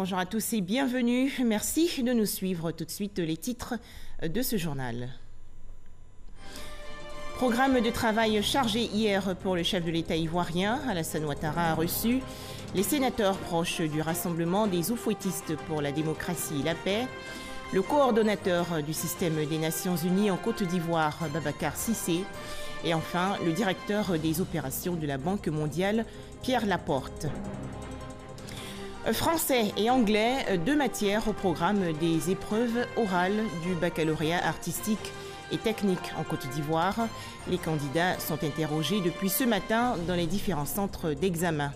Bonjour à tous et bienvenue. Merci de nous suivre. Tout de suite, les titres de ce journal. Programme de travail chargé hier pour le chef de l'État ivoirien. Alassane Ouattara a reçu les sénateurs proches du Rassemblement des Oufouettistes pour la démocratie et la paix, le coordonnateur du système des Nations Unies en Côte d'Ivoire, Babacar Cissé, et enfin le directeur des opérations de la Banque mondiale, Pierre Laporte. Français et anglais, 2 matières au programme des épreuves orales du baccalauréat artistique et technique en Côte d'Ivoire. Les candidats sont interrogés depuis ce matin dans les différents centres d'examen.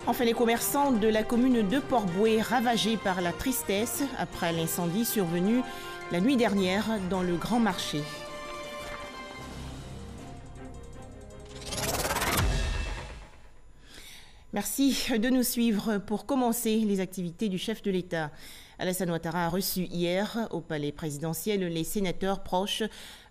Enfin, les commerçants de la commune de Port-Bouët ravagés par la tristesse après l'incendie survenu la nuit dernière dans le Grand Marché. Merci de nous suivre. Pour commencer les activités du chef de l'État. Alassane Ouattara a reçu hier au palais présidentiel les sénateurs proches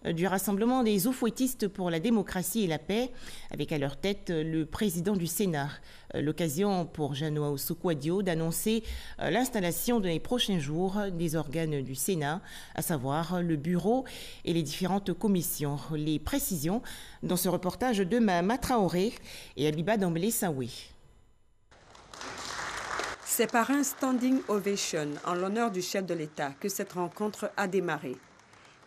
du Rassemblement des Oufouettistes pour la démocratie et la paix, avec à leur tête le président du Sénat. L'occasion pour Jeannot Ahoussou-Kouadio d'annoncer l'installation dans les prochains jours des organes du Sénat, à savoir le bureau et les différentes commissions. Les précisions dans ce reportage de Mahama Traoré et Abiba Dambélé-Saoué. C'est par un standing ovation en l'honneur du chef de l'État que cette rencontre a démarré.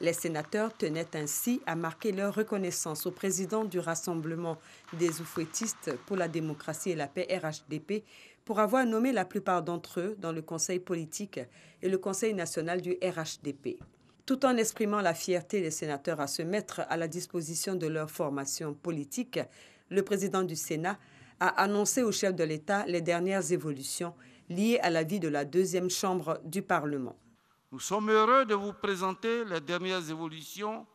Les sénateurs tenaient ainsi à marquer leur reconnaissance au président du Rassemblement des Oufouettistes pour la démocratie et la paix, RHDP, pour avoir nommé la plupart d'entre eux dans le conseil politique et le conseil national du RHDP. Tout en exprimant la fierté des sénateurs à se mettre à la disposition de leur formation politique, le président du Sénat a annoncé au chef de l'État les dernières évolutions liées à la vie de la deuxième chambre du Parlement. Nous sommes heureux de vous présenter les dernières évolutions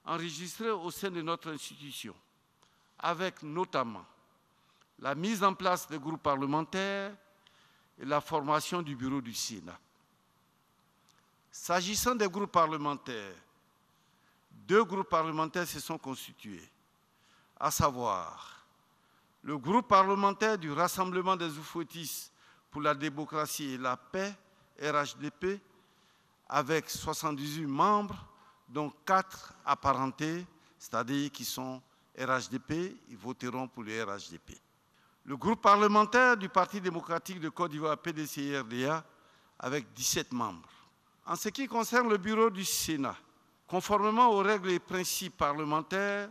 enregistrées au sein de notre institution, avec notamment la mise en place des groupes parlementaires et la formation du bureau du Sénat. S'agissant des groupes parlementaires, 2 groupes parlementaires se sont constitués, à savoir le groupe parlementaire du Rassemblement des Oufouettistes pour la démocratie et la paix, RHDP, avec 78 membres, dont 4 apparentés, c'est-à-dire qui sont RHDP, ils voteront pour le RHDP. Le groupe parlementaire du Parti démocratique de Côte d'Ivoire, PDC-RDA, avec 17 membres. En ce qui concerne le bureau du Sénat, conformément aux règles et principes parlementaires,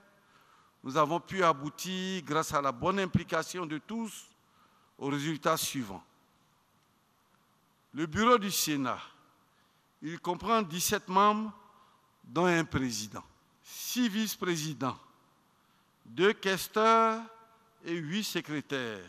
nous avons pu aboutir, grâce à la bonne implication de tous, aux résultats suivants. Le bureau du Sénat, il comprend 17 membres, dont un président, 6 vice-présidents, 2 questeurs et 8 secrétaires.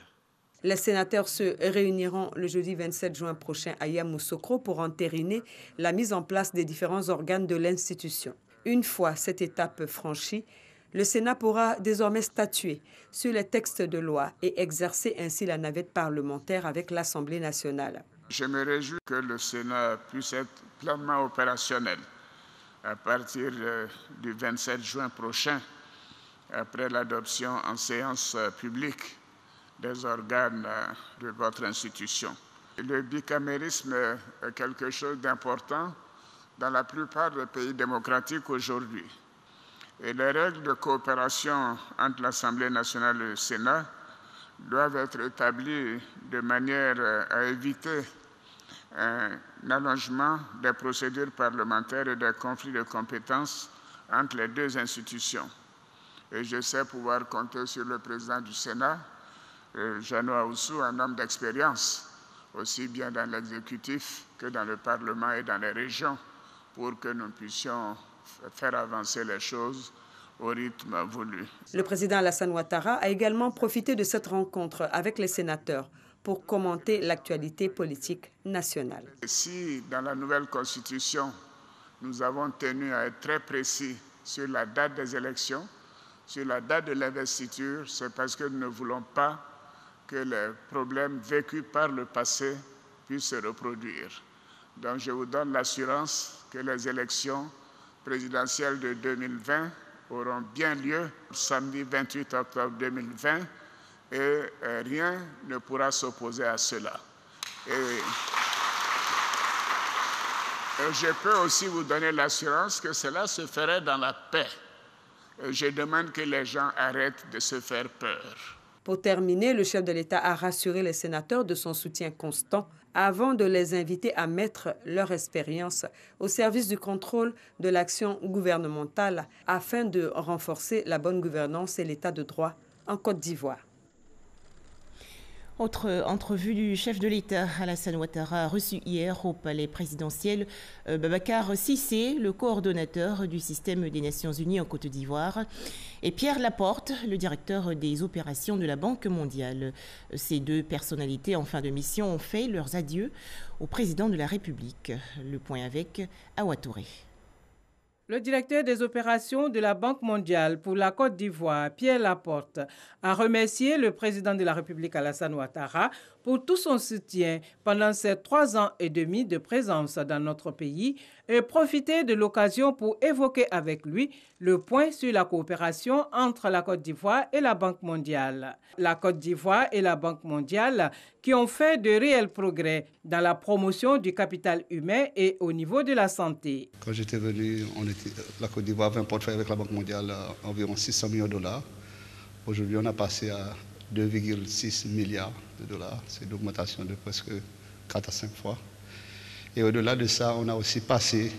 Les sénateurs se réuniront le jeudi 27 juin prochain à Yamoussoukro pour entériner la mise en place des différents organes de l'institution. Une fois cette étape franchie, le Sénat pourra désormais statuer sur les textes de loi et exercer ainsi la navette parlementaire avec l'Assemblée nationale. Je me réjouis que le Sénat puisse être pleinement opérationnel à partir du 27 juin prochain, après l'adoption en séance publique des organes de votre institution. Le bicamérisme est quelque chose d'important dans la plupart des pays démocratiques aujourd'hui. Et les règles de coopération entre l'Assemblée nationale et le Sénat doivent être établies de manière à éviter un allongement des procédures parlementaires et des conflits de compétences entre les 2 institutions. Et je sais pouvoir compter sur le président du Sénat, Jeannot Ahoussou, un homme d'expérience, aussi bien dans l'exécutif que dans le Parlement et dans les régions, pour que nous puissions faire avancer les choses au rythme voulu. Le président Alassane Ouattara a également profité de cette rencontre avec les sénateurs pour commenter l'actualité politique nationale. Si dans la nouvelle Constitution, nous avons tenu à être très précis sur la date des élections, sur la date de l'investiture, c'est parce que nous ne voulons pas que les problèmes vécus par le passé puissent se reproduire. Donc je vous donne l'assurance que les élections présidentielles de 2020 auront bien lieu samedi 28 octobre 2020 et rien ne pourra s'opposer à cela. Et je peux aussi vous donner l'assurance que cela se ferait dans la paix. Et je demande que les gens arrêtent de se faire peur. Pour terminer, le chef de l'État a rassuré les sénateurs de son soutien constant avant de les inviter à mettre leur expérience au service du contrôle de l'action gouvernementale afin de renforcer la bonne gouvernance et l'état de droit en Côte d'Ivoire. Autre entrevue du chef de l'État, Alassane Ouattara, a reçu hier au palais présidentiel Babacar Cissé, le coordonnateur du système des Nations Unies en Côte d'Ivoire, et Pierre Laporte, le directeur des opérations de la Banque mondiale. Ces deux personnalités en fin de mission ont fait leurs adieux au président de la République. Le point avec Awa Touré. Le directeur des opérations de la Banque mondiale pour la Côte d'Ivoire, Pierre Laporte, a remercié le président de la République, Alassane Ouattara, pour tout son soutien pendant ces 3 ans et demi de présence dans notre pays et profité de l'occasion pour évoquer avec lui le point sur la coopération entre la Côte d'Ivoire et la Banque mondiale. La Côte d'Ivoire et la Banque mondiale qui ont fait de réels progrès dans la promotion du capital humain et au niveau de la santé. Quand j'étais venu, la Côte d'Ivoire avait un portefeuille avec la Banque mondiale à environ 600 millions de dollars. Aujourd'hui, on a passé à 2,6 milliards de dollars. C'est une augmentation de presque 4 à 5 fois. Et au-delà de ça, on a aussi passé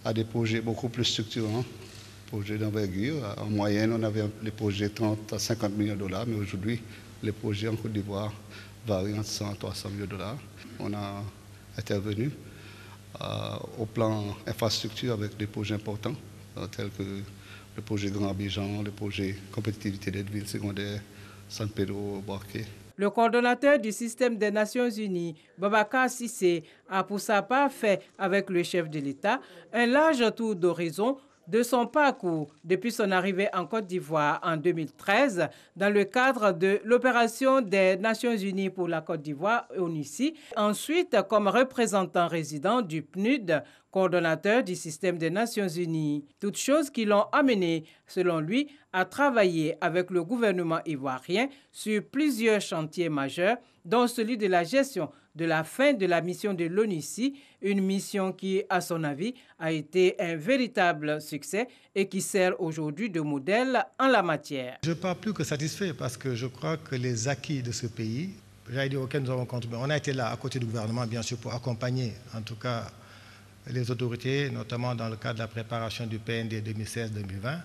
à des projets beaucoup plus structurants, projets d'envergure. En moyenne, on avait les projets 30 à 50 millions de dollars, mais aujourd'hui, les projets en Côte d'Ivoire varient entre 100 à 300 millions de dollars. On a intervenu au plan infrastructure avec des projets importants, tels que le projet Grand Abidjan, le projet compétitivité des villes secondaires, San Pedro, Boaké. Le coordonnateur du système des Nations Unies, Babacar Cissé, a pour sa part fait avec le chef de l'État un large tour d'horizon de son parcours depuis son arrivée en Côte d'Ivoire en 2013 dans le cadre de l'opération des Nations Unies pour la Côte d'Ivoire, ONUCI, ensuite comme représentant résident du PNUD, coordonnateur du système des Nations Unies. Toutes choses qui l'ont amené, selon lui, à travailler avec le gouvernement ivoirien sur plusieurs chantiers majeurs, dont celui de la gestion de la fin de la mission de l'ONUCI, une mission qui, à son avis, a été un véritable succès et qui sert aujourd'hui de modèle en la matière. Je ne pars plus que satisfait parce que je crois que les acquis de ce pays, j'allais dire auxquels nous avons contribué, on a été là à côté du gouvernement, bien sûr, pour accompagner, en tout cas, les autorités, notamment dans le cadre de la préparation du PND 2016-2020,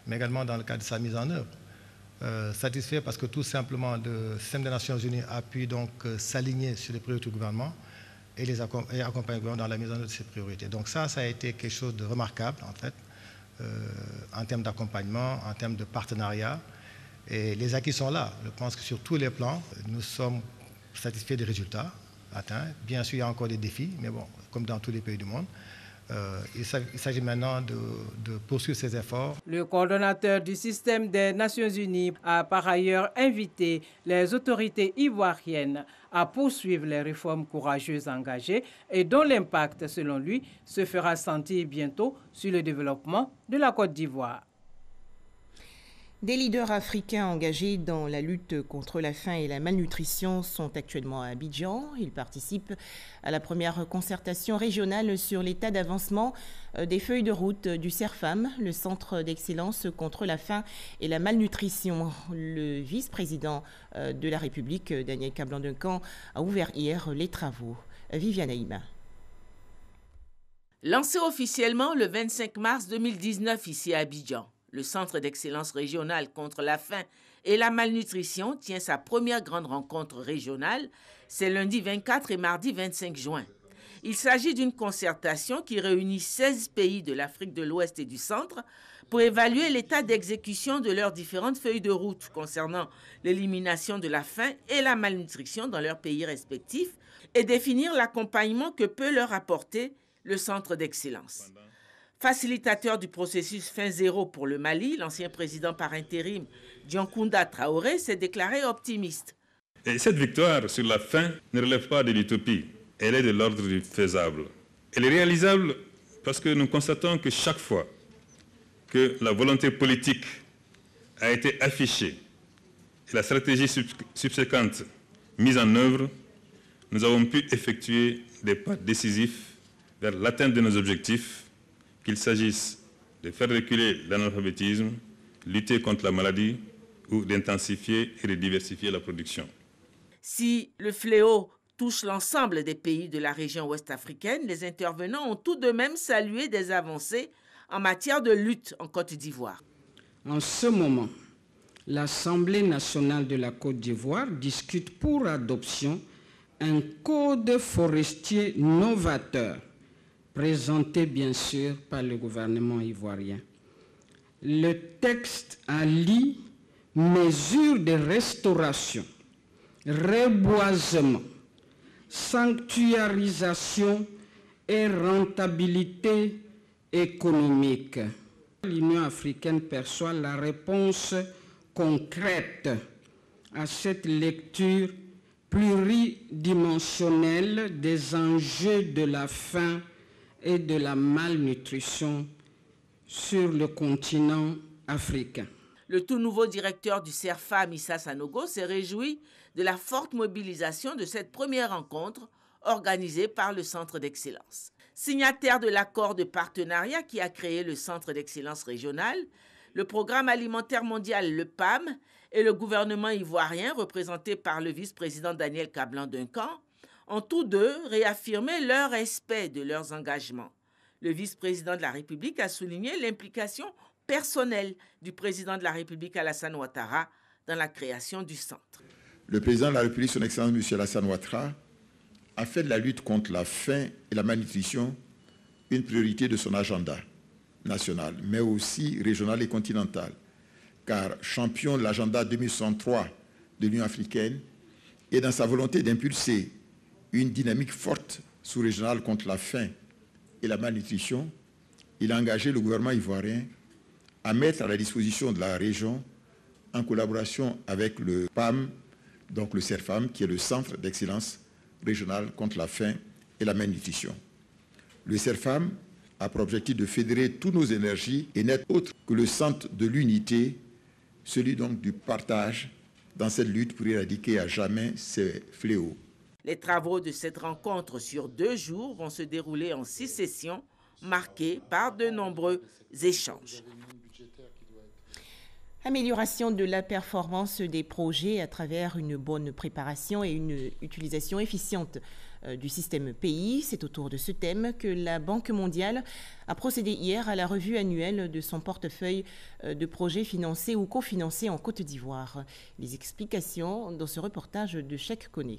mais également dans le cadre de sa mise en œuvre. Satisfait parce que tout simplement le système des Nations Unies a pu donc s'aligner sur les priorités du gouvernement et accompagner le gouvernement dans la mise en œuvre de ces priorités. Donc ça a été quelque chose de remarquable en fait, en termes d'accompagnement, en termes de partenariat. Et les acquis sont là. Je pense que sur tous les plans, nous sommes satisfaits des résultats atteints. Bien sûr, il y a encore des défis, mais bon, comme dans tous les pays du monde. Il s'agit maintenant de poursuivre ces efforts. Le coordonnateur du système des Nations Unies a par ailleurs invité les autorités ivoiriennes à poursuivre les réformes courageuses engagées et dont l'impact, selon lui, se fera sentir bientôt sur le développement de la Côte d'Ivoire. Des leaders africains engagés dans la lutte contre la faim et la malnutrition sont actuellement à Abidjan. Ils participent à la première concertation régionale sur l'état d'avancement des feuilles de route du CERFAM, le Centre d'excellence contre la faim et la malnutrition. Le vice-président de la République, Daniel Kablan-Duncan, a ouvert hier les travaux. Viviane Aïma. Lancé officiellement le 25 mars 2019 ici à Abidjan, le Centre d'excellence régional contre la faim et la malnutrition tient sa première grande rencontre régionale, c'est lundi 24 et mardi 25 juin. Il s'agit d'une concertation qui réunit 16 pays de l'Afrique de l'Ouest et du Centre pour évaluer l'état d'exécution de leurs différentes feuilles de route concernant l'élimination de la faim et la malnutrition dans leurs pays respectifs et définir l'accompagnement que peut leur apporter le Centre d'excellence. Facilitateur du processus Faim Zéro pour le Mali, l'ancien président par intérim Dioncounda Traoré s'est déclaré optimiste. Et cette victoire sur la faim ne relève pas de l'utopie, elle est de l'ordre du faisable. Elle est réalisable parce que nous constatons que chaque fois que la volonté politique a été affichée et la stratégie subséquente mise en œuvre, nous avons pu effectuer des pas décisifs vers l'atteinte de nos objectifs, qu'il s'agisse de faire reculer l'analphabétisme, lutter contre la maladie ou d'intensifier et de diversifier la production. Si le fléau touche l'ensemble des pays de la région ouest africaine, les intervenants ont tout de même salué des avancées en matière de lutte en Côte d'Ivoire. En ce moment, l'Assemblée nationale de la Côte d'Ivoire discute pour adoption un code forestier novateur, présenté bien sûr par le gouvernement ivoirien. Le texte allie mesures de restauration, reboisement, sanctuarisation et rentabilité économique. L'Union africaine perçoit la réponse concrète à cette lecture pluridimensionnelle des enjeux de la faim et de la malnutrition sur le continent africain. Le tout nouveau directeur du CERFAM, Issa Sanogo, s'est réjoui de la forte mobilisation de cette première rencontre organisée par le Centre d'excellence. Signataire de l'accord de partenariat qui a créé le Centre d'excellence régional, le Programme alimentaire mondial, le PAM, et le gouvernement ivoirien, représenté par le vice-président Daniel Kablan-Duncan, ont tous deux réaffirmé leur respect de leurs engagements. Le vice-président de la République a souligné l'implication personnelle du président de la République, Alassane Ouattara, dans la création du centre. Le président de la République, son Excellence M. Alassane Ouattara, a fait de la lutte contre la faim et la malnutrition une priorité de son agenda national, mais aussi régional et continental, car champion de l'agenda 2063 de l'Union africaine et dans sa volonté d'impulser une dynamique forte sous-régionale contre la faim et la malnutrition, il a engagé le gouvernement ivoirien à mettre à la disposition de la région, en collaboration avec le PAM, donc le CERFAM, qui est le Centre d'excellence régional contre la faim et la malnutrition. Le CERFAM a pour objectif de fédérer toutes nos énergies et n'être autre que le centre de l'unité, celui donc du partage dans cette lutte pour éradiquer à jamais ces fléaux. Les travaux de cette rencontre sur 2 jours vont se dérouler en 6 sessions, marquées par de nombreux échanges. Amélioration de la performance des projets à travers une bonne préparation et une utilisation efficiente du système pays. C'est autour de ce thème que la Banque mondiale a procédé hier à la revue annuelle de son portefeuille de projets financés ou cofinancés en Côte d'Ivoire. Les explications dans ce reportage de Cheikh Koné.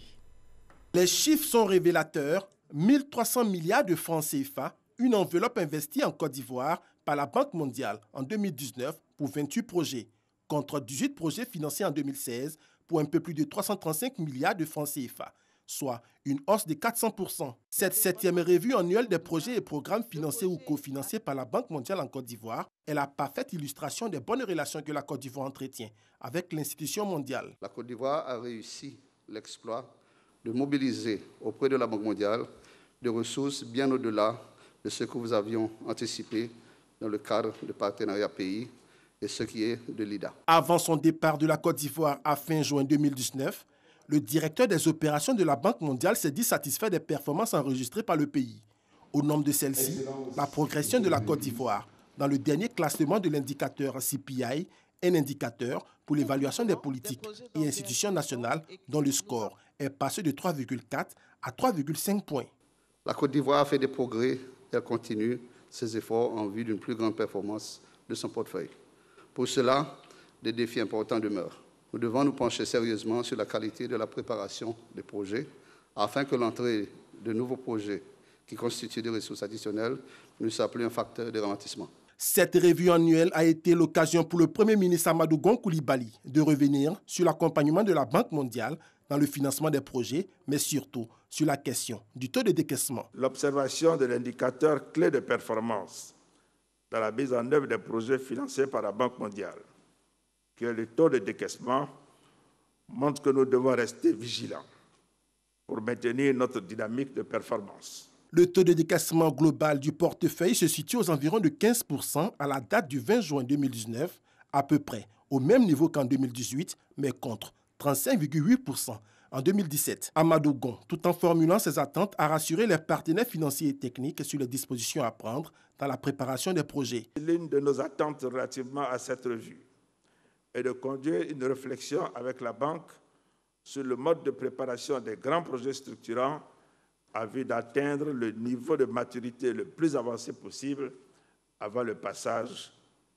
Les chiffres sont révélateurs. 1300 milliards de francs CFA, une enveloppe investie en Côte d'Ivoire par la Banque mondiale en 2019 pour 28 projets, contre 18 projets financés en 2016 pour un peu plus de 335 milliards de francs CFA, soit une hausse de 400%. Cette 7e revue annuelle des projets et programmes financés ou cofinancés par la Banque mondiale en Côte d'Ivoire est la parfaite illustration des bonnes relations que la Côte d'Ivoire entretient avec l'institution mondiale. La Côte d'Ivoire a réussi l'exploit de mobiliser auprès de la Banque mondiale des ressources bien au-delà de ce que nous avions anticipé dans le cadre de partenariat pays et ce qui est de l'IDA. Avant son départ de la Côte d'Ivoire à fin juin 2019, le directeur des opérations de la Banque mondiale s'est dit satisfait des performances enregistrées par le pays. Au nombre de celles-ci, la progression de la Côte d'Ivoire dans le dernier classement de l'indicateur CPI, un indicateur pour l'évaluation des politiques et institutions nationales dont le score est passé de 3,4 à 3,5 points. La Côte d'Ivoire a fait des progrès et elle continue ses efforts en vue d'une plus grande performance de son portefeuille. Pour cela, des défis importants demeurent. Nous devons nous pencher sérieusement sur la qualité de la préparation des projets afin que l'entrée de nouveaux projets qui constituent des ressources additionnelles ne soit plus un facteur de ralentissement. Cette revue annuelle a été l'occasion pour le Premier ministre Amadou Gon Coulibaly de revenir sur l'accompagnement de la Banque mondiale dans le financement des projets, mais surtout sur la question du taux de décaissement. L'observation de l'indicateur clé de performance dans la mise en œuvre des projets financés par la Banque mondiale, qui est le taux de décaissement, montre que nous devons rester vigilants pour maintenir notre dynamique de performance. Le taux de décaissement global du portefeuille se situe aux environs de 15% à la date du 20 juin 2019, à peu près au même niveau qu'en 2018, mais contre 35,8% en 2017. Amadou Gon, tout en formulant ses attentes, a rassuré les partenaires financiers et techniques sur les dispositions à prendre dans la préparation des projets. L'une de nos attentes relativement à cette revue est de conduire une réflexion avec la banque sur le mode de préparation des grands projets structurants en vue d'atteindre le niveau de maturité le plus avancé possible avant le passage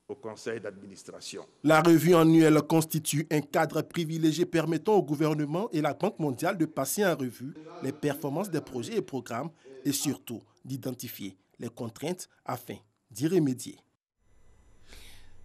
au conseil d'administration. La revue annuelle constitue un cadre privilégié permettant au gouvernement et la Banque mondiale de passer en revue les performances des projets et programmes et surtout d'identifier les contraintes afin d'y remédier.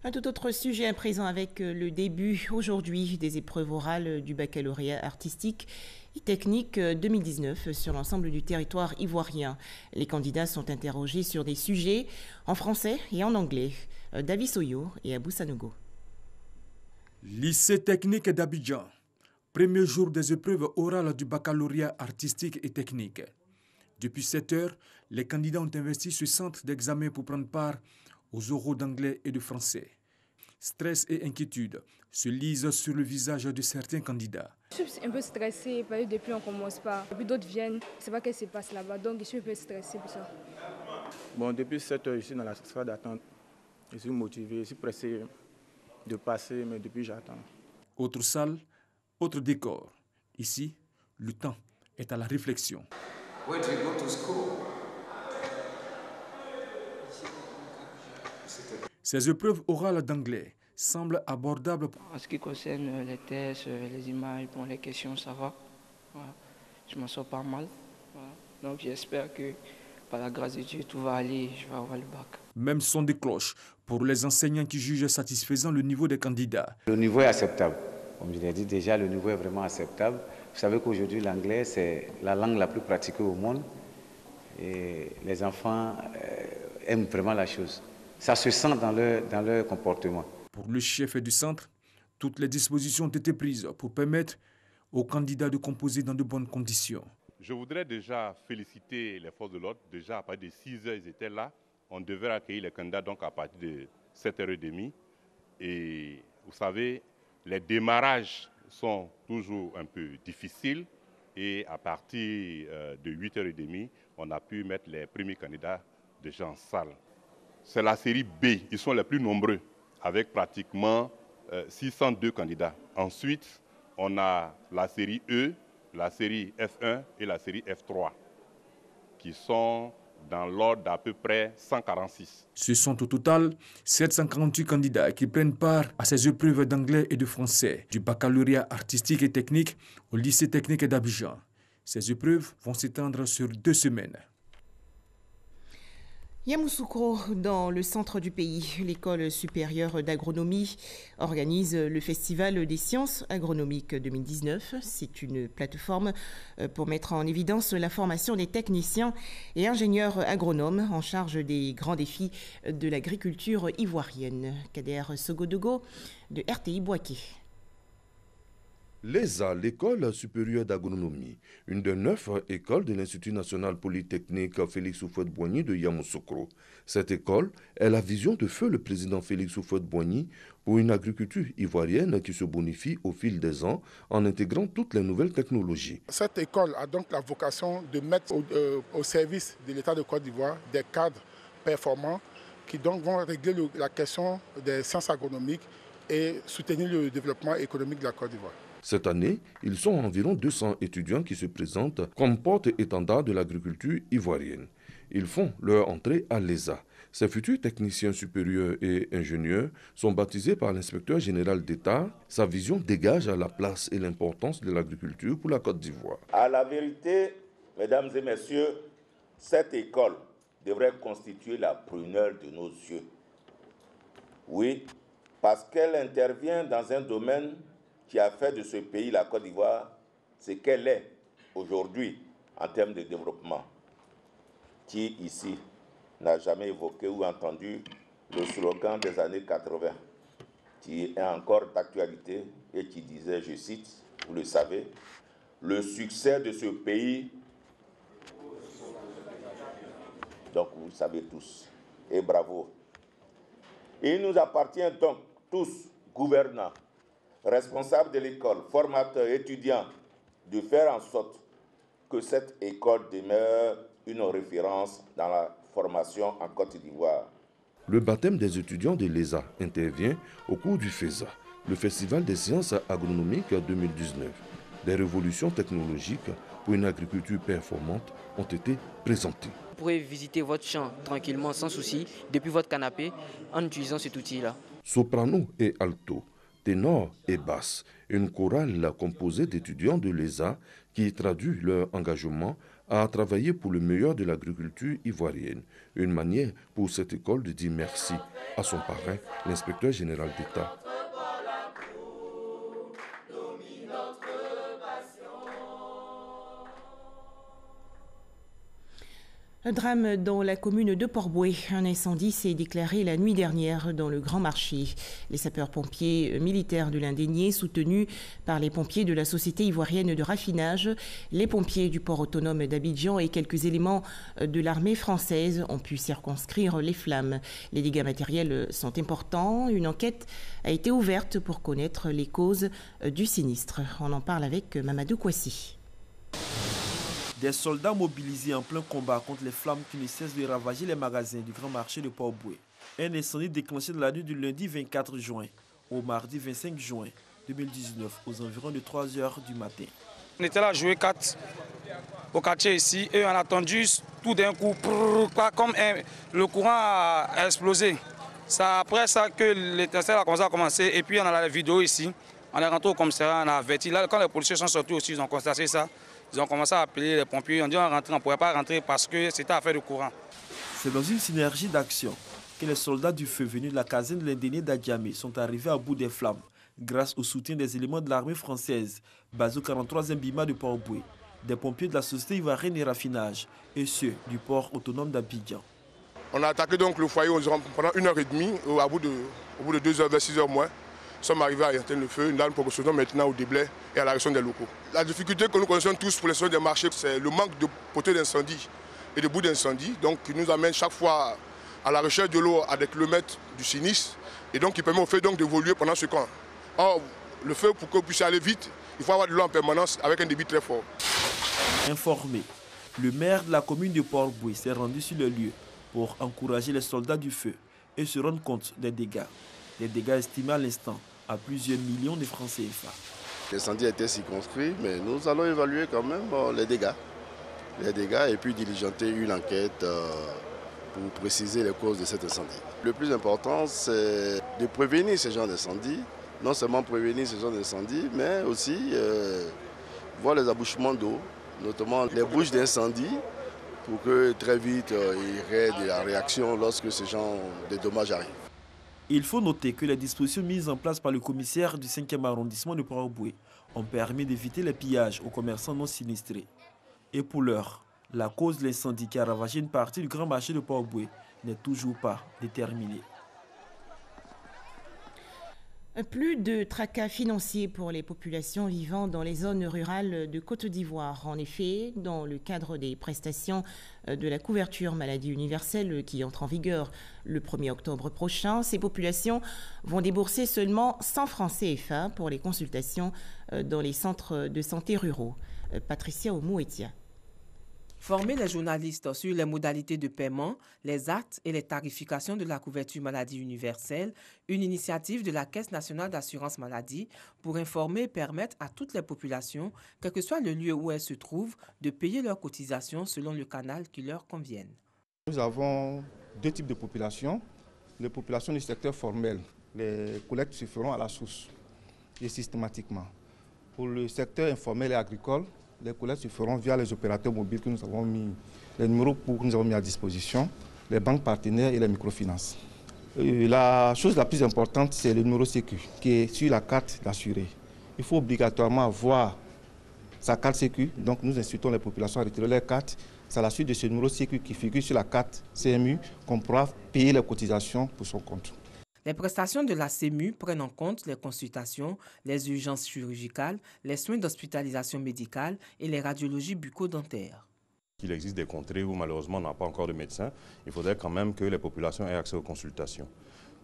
Un tout autre sujet à présent avec le début aujourd'hui des épreuves orales du baccalauréat artistique et technique 2019 sur l'ensemble du territoire ivoirien. Les candidats sont interrogés sur des sujets en français et en anglais. David Soyo et Abou Sanogo. Lycée technique d'Abidjan. Premier jour des épreuves orales du baccalauréat artistique et technique. Depuis 7 heures, les candidats ont investi ce centre d'examen pour prendre part aux oraux d'anglais et de français. Stress et inquiétude se lisent sur le visage de certains candidats. Je suis un peu stressée parce que depuis on ne commence pas. Depuis d'autres viennent, je ne sais pas ce qui se passe là-bas, donc je suis un peu stressée pour ça. Bon, depuis 7 heures, je suis dans la salle d'attente. Je suis motivé, je suis pressé de passer, mais depuis j'attends. Autre salle, autre décor. Ici, le temps est à la réflexion. Where do you go to school? Ces épreuves orales d'anglais semblent abordables. En ce qui concerne les tests, les images, bon, les questions, ça va. Voilà. Je m'en sors pas mal. Voilà. Donc j'espère que par la grâce de Dieu, tout va aller, je vais avoir le bac. Même son des cloches pour les enseignants qui jugent satisfaisant le niveau des candidats. Le niveau est acceptable. Comme je l'ai dit déjà, le niveau est vraiment acceptable. Vous savez qu'aujourd'hui, l'anglais, c'est la langue la plus pratiquée au monde. Et les enfants aiment vraiment la chose. Ça se sent dans leur comportement. Pour le chef du centre, toutes les dispositions ont été prises pour permettre aux candidats de composer dans de bonnes conditions. Je voudrais déjà féliciter les forces de l'ordre. Déjà, à partir de 6 heures, ils étaient là. On devait accueillir les candidats donc à partir de 7h30. Et vous savez, les démarrages sont toujours un peu difficiles. Et à partir de 8h30, on a pu mettre les premiers candidats déjà en salle. C'est la série B. Ils sont les plus nombreux, avec pratiquement 602 candidats. Ensuite, on a la série E, la série F1 et la série F3, qui sont dans l'ordre d'à peu près 146. Ce sont au total 748 candidats qui prennent part à ces épreuves d'anglais et de français du baccalauréat artistique et technique au lycée technique d'Abidjan. Ces épreuves vont s'étendre sur 2 semaines. Yamoussoukro, dans le centre du pays, l'école supérieure d'agronomie organise le Festival des sciences agronomiques 2019. C'est une plateforme pour mettre en évidence la formation des techniciens et ingénieurs agronomes en charge des grands défis de l'agriculture ivoirienne. Kader Sogodogo de RTI Boaké. L'ESA, l'école supérieure d'agronomie, une des 9 écoles de l'Institut national polytechnique Félix Houphouët-Boigny de Yamoussoukro. Cette école est la vision de feu le président Félix Houphouët-Boigny pour une agriculture ivoirienne qui se bonifie au fil des ans en intégrant toutes les nouvelles technologies. Cette école a donc la vocation de mettre au service de l'État de Côte d'Ivoire des cadres performants qui donc vont régler la question des sciences agronomiques et soutenir le développement économique de la Côte d'Ivoire. Cette année, ils sont environ 200 étudiants qui se présentent comme porte-étendard de l'agriculture ivoirienne. Ils font leur entrée à l'ESA. Ces futurs techniciens supérieurs et ingénieurs sont baptisés par l'inspecteur général d'État. Sa vision dégage la place et l'importance de l'agriculture pour la Côte d'Ivoire. À la vérité, mesdames et messieurs, cette école devrait constituer la prunelle de nos yeux. Oui, parce qu'elle intervient dans un domaine qui a fait de ce pays, la Côte d'Ivoire, ce qu'elle est aujourd'hui en termes de développement. Qui ici n'a jamais évoqué ou entendu le slogan des années 80, qui est encore d'actualité et qui disait, je cite, vous le savez, le succès de ce pays, donc vous le savez tous, et bravo. Il nous appartient donc tous, gouvernants, responsables de l'école, formateurs, étudiants, de faire en sorte que cette école demeure une référence dans la formation en Côte d'Ivoire. Le baptême des étudiants de l'ESA intervient au cours du FESA, le Festival des sciences agronomiques 2019. Des révolutions technologiques pour une agriculture performante ont été présentées. Vous pourrez visiter votre champ tranquillement, sans souci, depuis votre canapé, en utilisant cet outil-là. Soprano et alto, ténor et basse, une chorale composée d'étudiants de l'ESA qui traduit leur engagement à travailler pour le meilleur de l'agriculture ivoirienne. Une manière pour cette école de dire merci à son parrain, l'inspecteur général d'État. Un drame dans la commune de Port-Bouët. Un incendie s'est déclaré la nuit dernière dans le Grand Marché. Les sapeurs-pompiers militaires de l'Indénié, soutenus par les pompiers de la Société ivoirienne de raffinage, les pompiers du port autonome d'Abidjan et quelques éléments de l'armée française ont pu circonscrire les flammes. Les dégâts matériels sont importants. Une enquête a été ouverte pour connaître les causes du sinistre. On en parle avec Mamadou Kouassi. Des soldats mobilisés en plein combat contre les flammes qui ne cessent de ravager les magasins du Grand Marché de Port-Bouët. Un incendie déclenché dans la nuit du lundi 24 juin au mardi 25 juin 2019 aux environs de 3 h du matin. On était là à jouer 4 au quartier ici et on a entendu tout d'un coup, comme le courant a explosé. C'est après ça que l'étincelle a commencé et puis on a la vidéo ici. On est rentré au commissariat, on a averti. Là, quand les policiers sont sortis aussi, ils ont constaté ça. Ils ont commencé à appeler les pompiers. On dit on ne pouvait pas rentrer parce que c'était affaire de courant. C'est dans une synergie d'action que les soldats du feu venus de la caserne de l'Indénié d'Adjamé sont arrivés à bout des flammes grâce au soutien des éléments de l'armée française basés au 43e BIMA de Port-Bouët, des pompiers de la Société ivoirienne de raffinage et ceux du port autonome d'Abidjan. On a attaqué donc le foyer pendant 1h30, au bout de 2 h, vers 6 h moins. Nous sommes arrivés à éteindre le feu, nous procédons maintenant au déblai et à la réaction des locaux. La difficulté que nous connaissons tous pour les soins des marchés, c'est le manque de potées d'incendie et de bouts d'incendie, donc qui nous amène chaque fois à la recherche de l'eau à des kilomètres du sinistre et donc qui permet au feu d'évoluer pendant ce camp. Or, le feu, pour qu'on puisse aller vite, il faut avoir de l'eau en permanence avec un débit très fort. Informé, le maire de la commune de Port-Bouët s'est rendu sur le lieu pour encourager les soldats du feu et se rendre compte des dégâts. Des dégâts estimés à l'instant à plusieurs millions de francs CFA. L'incendie a été circonscrit, mais nous allons évaluer quand même les dégâts et puis diligenter une enquête pour préciser les causes de cet incendie. Le plus important, c'est de prévenir ce genre d'incendie, non seulement prévenir ce genre d'incendie, mais aussi voir les abouchements d'eau, notamment les bouches d'incendie, pour que très vite il y ait de la réaction lorsque ce genre de dommages arrivent. Il faut noter que les dispositions mises en place par le commissaire du 5e arrondissement de Port-Bouët ont permis d'éviter les pillages aux commerçants non sinistrés. Et pour l'heure, la cause de l'incendie qui a ravagé une partie du Grand Marché de Port-Bouët n'est toujours pas déterminée. Plus de tracas financiers pour les populations vivant dans les zones rurales de Côte d'Ivoire. En effet, dans le cadre des prestations de la couverture maladie universelle qui entre en vigueur le 1er octobre prochain, ces populations vont débourser seulement 100 francs CFA pour les consultations dans les centres de santé ruraux. Patricia Omouetia. Former les journalistes sur les modalités de paiement, les actes et les tarifications de la couverture maladie universelle, une initiative de la Caisse nationale d'assurance maladie pour informer et permettre à toutes les populations, quel que soit le lieu où elles se trouvent, de payer leurs cotisations selon le canal qui leur convienne. Nous avons deux types de populations. Les populations du secteur formel, les collectes se feront à la source et systématiquement. Pour le secteur informel et agricole, les collectes se feront via les opérateurs mobiles que nous avons mis, les numéros que nous avons mis à disposition, les banques partenaires et les microfinances. La chose la plus importante, c'est le numéro Sécu qui est sur la carte d'assuré. Il faut obligatoirement avoir sa carte Sécu, donc nous incitons les populations à retirer leur carte. C'est à la suite de ce numéro Sécu qui figure sur la carte CMU qu'on pourra payer les cotisations pour son compte. Les prestations de la CMU prennent en compte les consultations, les urgences chirurgicales, les soins d'hospitalisation médicale et les radiologies bucco-dentaires. Il existe des contrées où malheureusement on n'a pas encore de médecin. Il faudrait quand même que les populations aient accès aux consultations.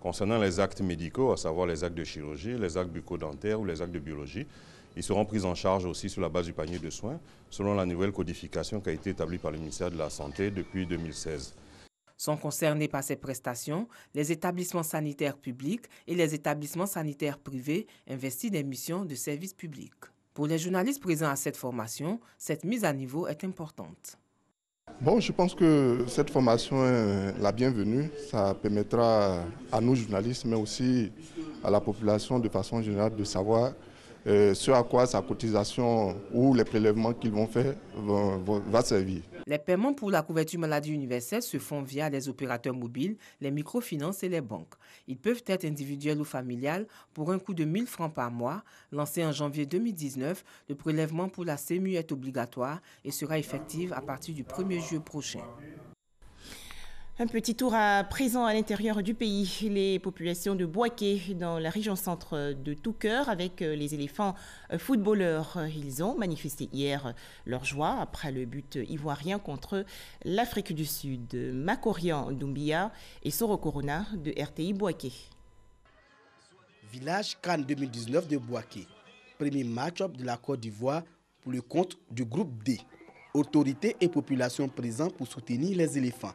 Concernant les actes médicaux, à savoir les actes de chirurgie, les actes bucco-dentaires ou les actes de biologie, ils seront pris en charge aussi sur la base du panier de soins, selon la nouvelle codification qui a été établie par le ministère de la Santé depuis 2016. Sont concernés par ces prestations les établissements sanitaires publics et les établissements sanitaires privés investis dans des missions de service public. Pour les journalistes présents à cette formation, cette mise à niveau est importante. Bon, je pense que cette formation est la bienvenue. Ça permettra à nous journalistes, mais aussi à la population de façon générale de savoir ce à quoi sa cotisation ou les prélèvements qu'ils vont faire va servir. Les paiements pour la couverture maladie universelle se font via les opérateurs mobiles, les microfinances et les banques. Ils peuvent être individuels ou familiales pour un coût de 1 000 francs par mois. Lancé en janvier 2019, le prélèvement pour la CMU est obligatoire et sera effectif à partir du 1er juillet prochain. Un petit tour à présent à l'intérieur du pays. Les populations de Boaké, dans la région centre de Touqueur, avec les éléphants footballeurs. Ils ont manifesté hier leur joie après le but ivoirien contre l'Afrique du Sud. Makorian Doumbia et Soro Corona de RTI Boaké. Village CAN 2019 de Boaké. Premier match-up de la Côte d'Ivoire pour le compte du groupe D. Autorités et population présents pour soutenir les éléphants.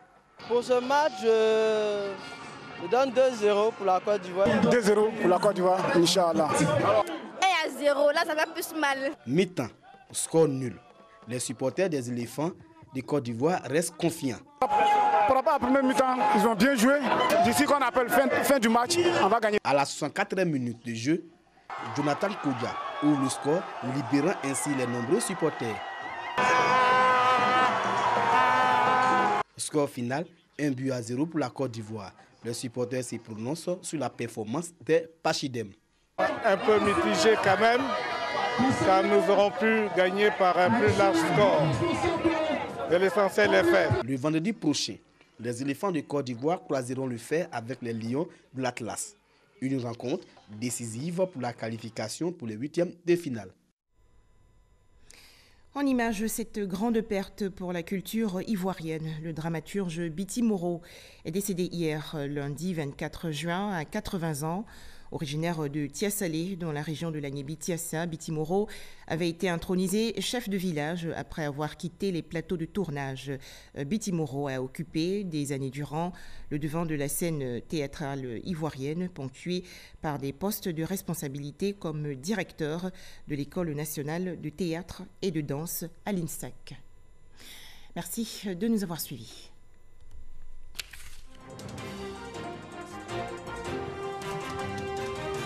Pour ce match, je donne 2-0 pour la Côte d'Ivoire. 2-0 pour la Côte d'Ivoire, Inch'Allah. Et à 0, là ça va plus mal. Mi-temps, score nul. Les supporters des éléphants de Côte d'Ivoire restent confiants. Par rapport à la première mi-temps, ils ont bien joué. D'ici qu'on appelle fin du match, on va gagner. À la 64e minute de jeu, Jonathan Kodja ouvre le score, libérant ainsi les nombreux supporters. Score final, 1-0 pour la Côte d'Ivoire. Les supporters se prononcent sur la performance des Pachidem. Un peu mitigé quand même, car nous aurons pu gagner par un plus large score. Et l'essentiel est fait. Le vendredi prochain, les éléphants de Côte d'Ivoire croiseront le fer avec les lions de l'Atlas. Une rencontre décisive pour la qualification pour les 8e de finale. En image, cette grande perte pour la culture ivoirienne. Le dramaturge Biti Moro est décédé hier, lundi 24 juin, à 80 ans. Originaire de Tiassalé, dans la région de l'Agnébi-Tiassa, Biti Moro avait été intronisé chef de village après avoir quitté les plateaux de tournage. Biti Moro a occupé des années durant le devant de la scène théâtrale ivoirienne, ponctuée par des postes de responsabilité comme directeur de l'École nationale de théâtre et de danse à l'INSAC. Merci de nous avoir suivis.